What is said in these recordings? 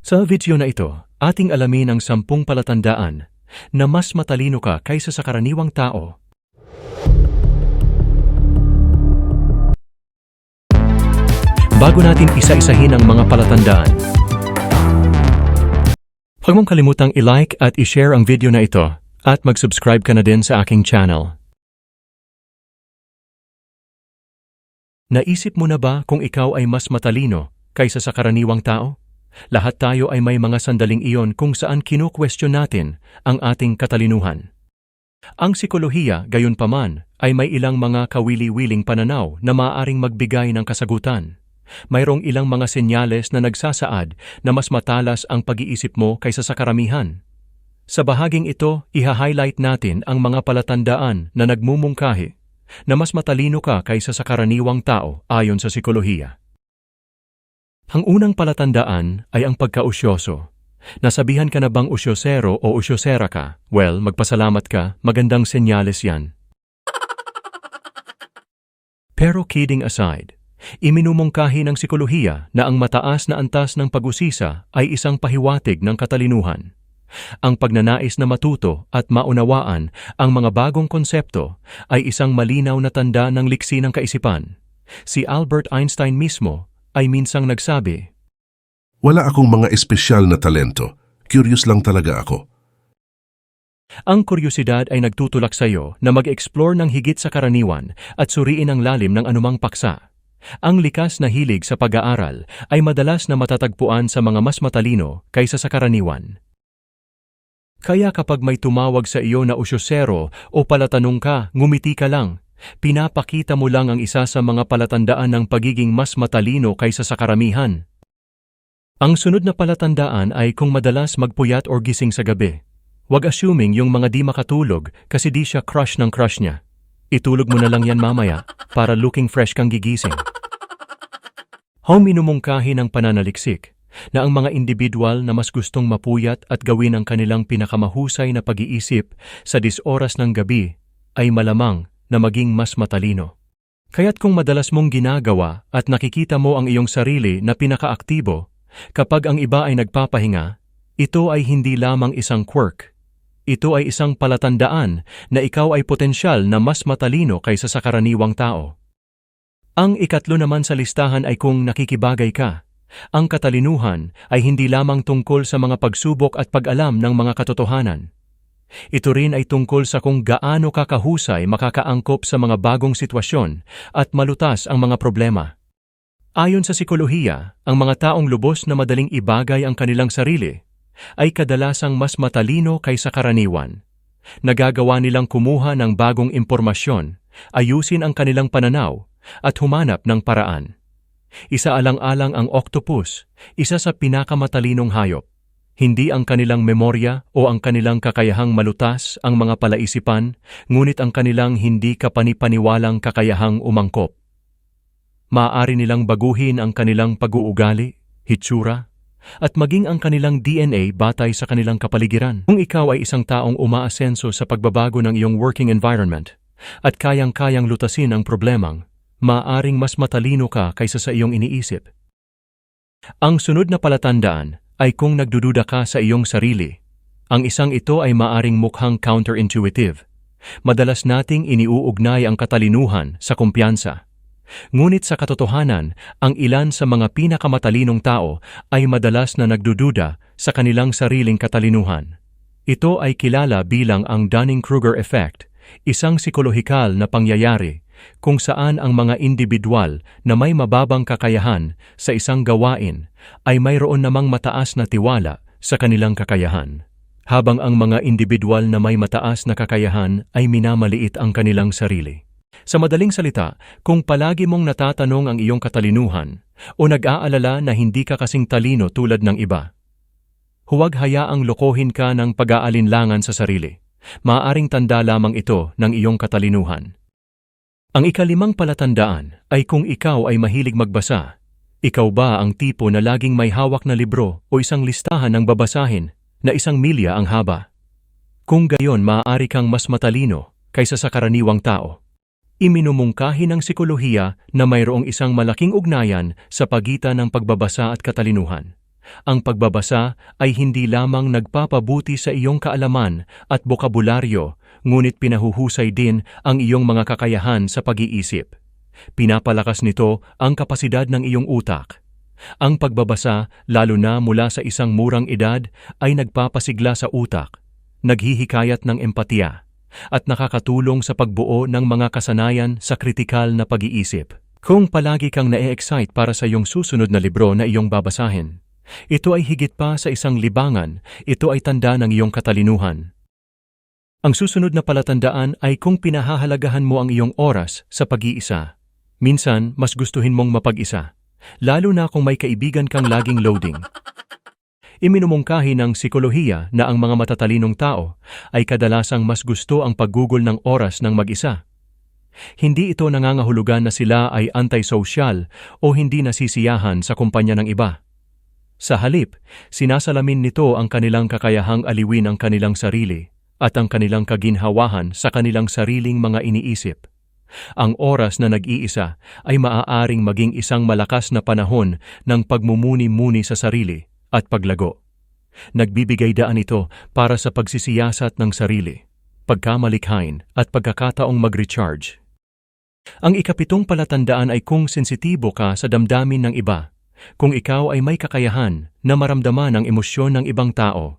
Sa video na ito, ating alamin ang 10 palatandaan na mas matalino ka kaysa sa karaniwang tao. Bago natin isa-isahin ang mga palatandaan, huwag mong kalimutang i-like at i-share ang video na ito at mag-subscribe ka na din sa aking channel. Naisip mo na ba kung ikaw ay mas matalino kaysa sa karaniwang tao? Lahat tayo ay may mga sandaling iyon kung saan kinu-question natin ang ating katalinuhan. Ang psikolohiya, gayunpaman, ay may ilang mga kawili-wiling pananaw na maaaring magbigay ng kasagutan. Mayroong ilang mga senyales na nagsasaad na mas matalas ang pag-iisip mo kaysa sa karamihan. Sa bahaging ito, iha-highlight natin ang mga palatandaan na nagmumungkahi na mas matalino ka kaysa sa karaniwang tao ayon sa psikolohiya. Ang unang palatandaan ay ang pagkausyoso. Nasabihan ka na bang usyosero o usyosera ka? Well, magpasalamat ka, magandang senyales yan. Pero kidding aside, iminumungkahi ng psikolohiya na ang mataas na antas ng pag-usisa ay isang pahiwatig ng katalinuhan. Ang pagnanais na matuto at maunawaan ang mga bagong konsepto ay isang malinaw na tanda ng liksi ng kaisipan. Si Albert Einstein mismo ay minsang nagsabi, "Wala akong mga espesyal na talento. Curious lang talaga ako." Ang kuryosidad ay nagtutulak sa iyo na mag-explore ng higit sa karaniwan at suriin ang lalim ng anumang paksa. Ang likas na hilig sa pag-aaral ay madalas na matatagpuan sa mga mas matalino kaysa sa karaniwan. Kaya kapag may tumawag sa iyo na usyosero o palatanong ka, ngumiti ka lang. Pinapakita mo lang ang isa sa mga palatandaan ng pagiging mas matalino kaysa sa karamihan. Ang sunod na palatandaan ay kung madalas magpuyat o gising sa gabi. Huwag assuming yung mga di makatulog kasi di siya crush ng crush niya. Itulog mo na lang yan mamaya para looking fresh kang gigising. Minumungkahi ng pananaliksik na ang mga individual na mas gustong mapuyat at gawin ang kanilang pinakamahusay na pag-iisip sa 10 oras ng gabi ay malamang na maging mas matalino. Kaya't kung madalas mong ginagawa at nakikita mo ang iyong sarili na pinakaaktibo kapag ang iba ay nagpapahinga, ito ay hindi lamang isang quirk. Ito ay isang palatandaan na ikaw ay potensyal na mas matalino kaysa sa karaniwang tao. Ang ikatlo naman sa listahan ay kung nakikibagay ka. Ang katalinuhan ay hindi lamang tungkol sa mga pagsubok at pag-alam ng mga katotohanan. Ito rin ay tungkol sa kung gaano ka kahusay makakaangkop sa mga bagong sitwasyon at malutas ang mga problema. Ayon sa psikolohiya, ang mga taong lubos na madaling ibagay ang kanilang sarili ay kadalasang mas matalino kaysa karaniwan. Nagagawa nilang kumuha ng bagong impormasyon, ayusin ang kanilang pananaw at humanap ng paraan. Isaalang-alang ang octopus, isa sa pinakamatalinong hayop. Hindi ang kanilang memorya o ang kanilang kakayahang malutas ang mga palaisipan, ngunit ang kanilang hindi kapanipaniwalang kakayahang umangkop. Maaari nilang baguhin ang kanilang pag-uugali, hitsura, at maging ang kanilang DNA batay sa kanilang kapaligiran. Kung ikaw ay isang taong umaasenso sa pagbabago ng iyong working environment at kayang-kayang lutasin ang problemang, maaaring mas matalino ka kaysa sa iyong iniisip. Ang sunod na palatandaan ay kung nagdududa ka sa iyong sarili. Ang isang ito ay maaring mukhang counterintuitive. Madalas nating iniuugnay ang katalinuhan sa kumpiyansa. Ngunit sa katotohanan, ang ilan sa mga pinakamatalinong tao ay madalas na nagdududa sa kanilang sariling katalinuhan. Ito ay kilala bilang ang Dunning-Kruger effect, isang psikolohikal na pangyayari kung saan ang mga individual na may mababang kakayahan sa isang gawain ay mayroon namang mataas na tiwala sa kanilang kakayahan, habang ang mga individual na may mataas na kakayahan ay minamaliit ang kanilang sarili. Sa madaling salita, kung palagi mong natatanong ang iyong katalinuhan o nag-aalala na hindi ka kasing talino tulad ng iba, huwag hayaang lokohin ka ng pag-aalinlangan sa sarili. Maaaring tanda lamang ito ng iyong katalinuhan. Ang ikalimang palatandaan ay kung ikaw ay mahilig magbasa. Ikaw ba ang tipo na laging may hawak na libro o isang listahan ng babasahin na 1 milya ang haba? Kung gayon, maaari kang mas matalino kaysa sa karaniwang tao. Iminumungkahi ng psikolohiya na mayroong isang malaking ugnayan sa pagitan ng pagbabasa at katalinuhan. Ang pagbabasa ay hindi lamang nagpapabuti sa iyong kaalaman at bokabularyo, ngunit pinahuhusay din ang iyong mga kakayahan sa pag-iisip. Pinapalakas nito ang kapasidad ng iyong utak. Ang pagbabasa, lalo na mula sa isang murang edad, ay nagpapasigla sa utak, naghihikayat ng empatiya, at nakakatulong sa pagbuo ng mga kasanayan sa kritikal na pag-iisip. Kung palagi kang na-excite para sa iyong susunod na libro na iyong babasahin, ito ay higit pa sa isang libangan, ito ay tanda ng iyong katalinuhan. Ang susunod na palatandaan ay kung pinahahalagahan mo ang iyong oras sa pag-iisa. Minsan, mas gustuhin mong mapag-isa, lalo na kung may kaibigan kang laging loading. Iminumungkahi ng psikolohiya na ang mga matatalinong tao ay kadalasang mas gusto ang paggugol ng oras ng mag-isa. Hindi ito nangangahulugan na sila ay anti-social o hindi nasisiyahan sa kumpanya ng iba. Sa halip, sinasalamin nito ang kanilang kakayahang aliwin ang kanilang sarili at ang kanilang kaginhawahan sa kanilang sariling mga iniisip. Ang oras na nag-iisa ay maaaring maging isang malakas na panahon ng pagmumuni-muni sa sarili at paglago. Nagbibigay daan ito para sa pagsisiyasat ng sarili, pagkamalikhain at pagkakataong mag-recharge. Ang ikapitong palatandaan ay kung sensitibo ka sa damdamin ng iba. Kung ikaw ay may kakayahan na maramdaman ang emosyon ng ibang tao.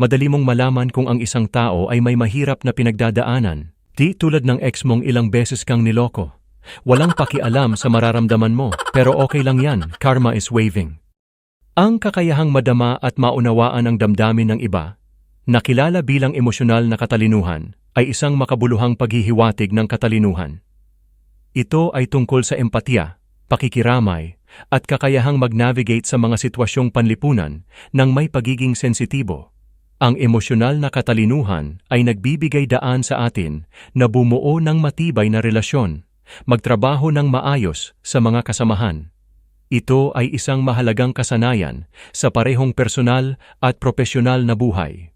Madali mong malaman kung ang isang tao ay may mahirap na pinagdadaanan. Di tulad ng ex mong ilang beses kang niloko. Walang pakialam sa mararamdaman mo, pero okay lang yan, karma is waving. Ang kakayahang madama at maunawaan ang damdamin ng iba, nakilala bilang emosyonal na katalinuhan, ay isang makabuluhang paghihiwatig ng katalinuhan. Ito ay tungkol sa empatiya, pakikiramay, at kakayahang mag-navigate sa mga sitwasyong panlipunan ng may pagiging sensitibo. Ang emosyonal na katalinuhan ay nagbibigay daan sa atin na bumuo ng matibay na relasyon, magtrabaho ng maayos sa mga kasamahan. Ito ay isang mahalagang kasanayan sa parehong personal at propesyonal na buhay.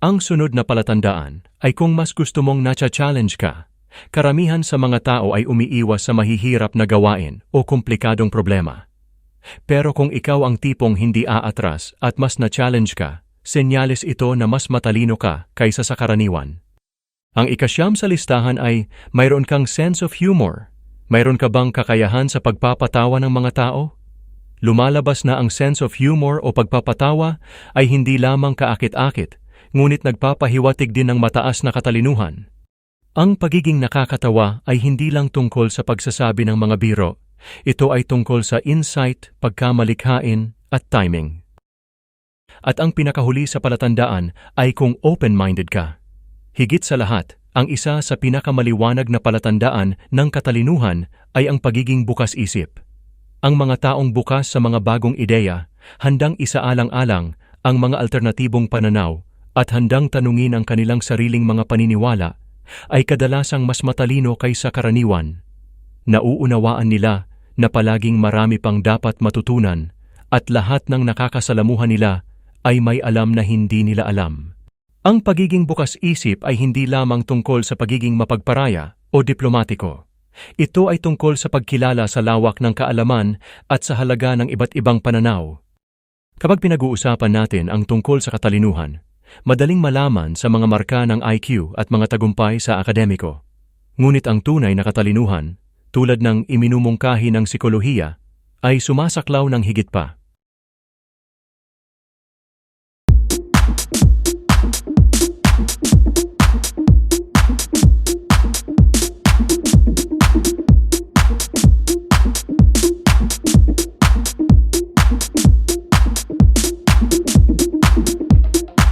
Ang sunod na palatandaan ay kung mas gusto mong nacha-challenge ka. Karamihan sa mga tao ay umiiwas sa mahihirap na gawain o komplikadong problema. Pero kung ikaw ang tipong hindi aatras at mas na-challenge ka, senyales ito na mas matalino ka kaysa sa karaniwan. Ang ikasyam sa listahan ay mayroon kang sense of humor. Mayroon ka bang kakayahan sa pagpapatawa ng mga tao? Lumalabas na ang sense of humor o pagpapatawa ay hindi lamang kaakit-akit, ngunit nagpapahiwatig din ng mataas na katalinuhan. Ang pagiging nakakatawa ay hindi lang tungkol sa pagsasabi ng mga biro. Ito ay tungkol sa insight, pagkamalikhain, at timing. At ang pinakahuli sa palatandaan ay kung open-minded ka. Higit sa lahat, ang isa sa pinakamaliwanag na palatandaan ng katalinuhan ay ang pagiging bukas isip. Ang mga taong bukas sa mga bagong ideya, handang isaalang-alang ang mga alternatibong pananaw, at handang tanungin ang kanilang sariling mga paniniwala, ay kadalasang mas matalino kaysa karaniwan. Nauunawaan nila na palaging marami pang dapat matutunan at lahat ng nakakasalamuhan nila ay may alam na hindi nila alam. Ang pagiging bukas isip ay hindi lamang tungkol sa pagiging mapagparaya o diplomatiko. Ito ay tungkol sa pagkilala sa lawak ng kaalaman at sa halaga ng iba't ibang pananaw. Kapag pinag-uusapan natin ang tungkol sa katalinuhan, madaling malaman sa mga marka ng IQ at mga tagumpay sa akademiko. Ngunit ang tunay na katalinuhan, tulad ng iminumungkahi ng psikolohiya, ay sumasaklaw ng higit pa.